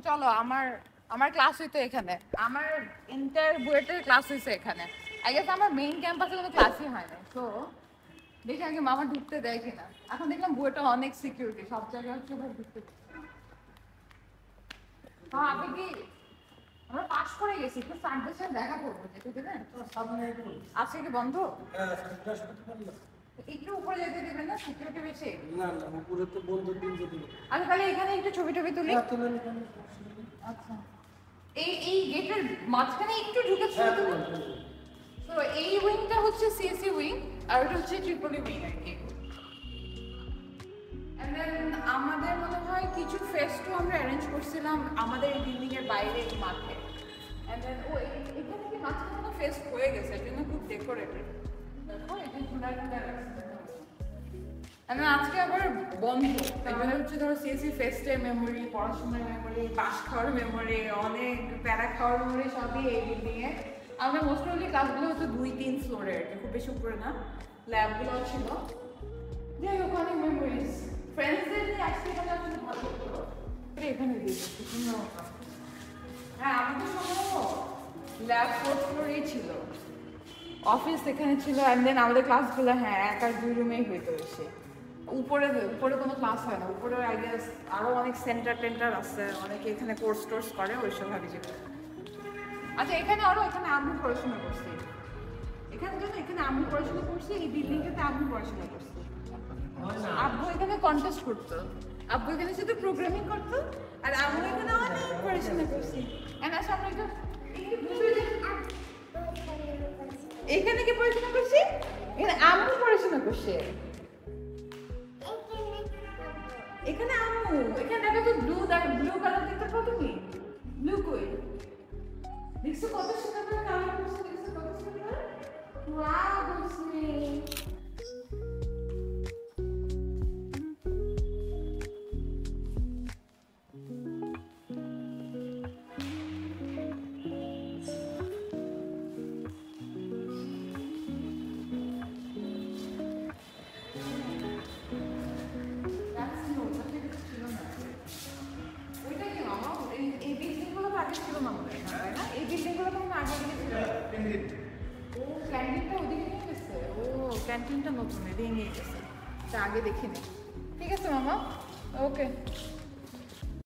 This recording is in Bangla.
চলো আমার আমার ক্লাস হইতো এখানে, আমার ইন্টার বুয়েটের ক্লাস হয়েছে এখানে। আই গেস আমার মেইন ক্যাম্পাসে কোনো ক্লাসই হয় না। তো দেখি আগে মামা ঢুকতে দেয় কিনা। এখন দেখলাম বুয়েটে অনেক সিকিউরিটি, সব জায়গায় হচ্ছে ভাই ঢুকতে দিচ্ছে না। হ্যাঁ আপনি কি, আমরা পাস করে গেছি, একটু স্যারদের সাথে দেখা করবো, যেতে দেবেন? আজকে কি বন্ধ? একটু উপরে যেতে দেবেন না, সিকিউরিটি বেশি? না না, উপরে তো বন্ধুর দিন যদি। আচ্ছা তাহলে এখানে একটু ছবি টবি তুলি। আচ্ছা এই গেটের মাঝখানে একটু ঢুকে ছবি তুলি। তো এই উইংটা হচ্ছে সিএসসি উইং, আর ওটা হচ্ছে ট্রিপলি উইং আর কি। এন্ড দেন আমাদের মনে হয় কিছু ফেস্টও আমরা অ্যারেঞ্জ করছিলাম আমাদের এই বিল্ডিং এর বাইরে এই মাঠে। এন্ড দেন ও এখানে কি মাঝখানে কোনো ফেস্ট হয়ে গেছে, এর জন্য খুব ডেকোরেটেড। দেখো এটা ঝুলা ঝুলা রাখছে। আমি আজকে আবার বন্ধ, এখানে হচ্ছে ধরো সিএসসি ফেস্টের মেমোরি, পড়াশোনার মেমোরি, পাস খাওয়ার মেমোরি, অনেক প্যারা খাওয়ার মেমোরি সবই এই বিল্ডিং এ। আমাদের মোস্ট অফলি ক্লাসগুলো হচ্ছে 2-3 ফ্লোরে, খুব বেশি উপরে না। ল্যাবগুলো ছিল, যাই হোক অনেক মেমোরিজ। ফ্রেন্ডসদের নিয়ে আসতে গেলে আসলে ভালো হতো। এখানে দিয়েছি হ্যাঁ, আমাদের সময় ল্যাব 4th ফ্লোরেই ছিল, অফিস এখানে ছিল। অ্যান্ড দেন আমাদের ক্লাসগুলো হ্যাঁ 1 আর 2 রুমেই হইতো এসে। উপরে উপরে কোনো ক্লাস হয় না, উপরে আই গেস আরও অনেক সেন্টার টেন্টার আছে, অনেকে এখানে কোর্স টোর্স করে ওইসব ভাবি যে। আচ্ছা এখানে আরও, এখানে আমি পড়াশোনা করছি, এখানে জানো এখানে আমি পড়াশোনা করছি, এই বিল্ডিংটাতে আমি পড়াশোনা করছি। আব্বু এখানে কন্টেস্ট করতো, আব্বু এখানে শুধু প্রোগ্রামিং করতো, আর আমি এখানে অনেক পড়াশোনা করছি। এন্ড আসলে আমরা একটু এখানে কি পড়াশোনা করছি, এখানে আম্মু পড়াশোনা করছে। এখানে আম্মু, এখানে দেখো তো ব্লু কালার দেখতে পাও তুমি? ব্লু কই? দেখছো কত সুন্দর করে কালার করছে, দেখছো কত সুন্দর? ওয়াও বুঝছি। ক্যান্টিনটা নতুন এদিকে নিয়ে গেছে, তা আগে দেখিনি। ঠিক আছে মামা, ওকে।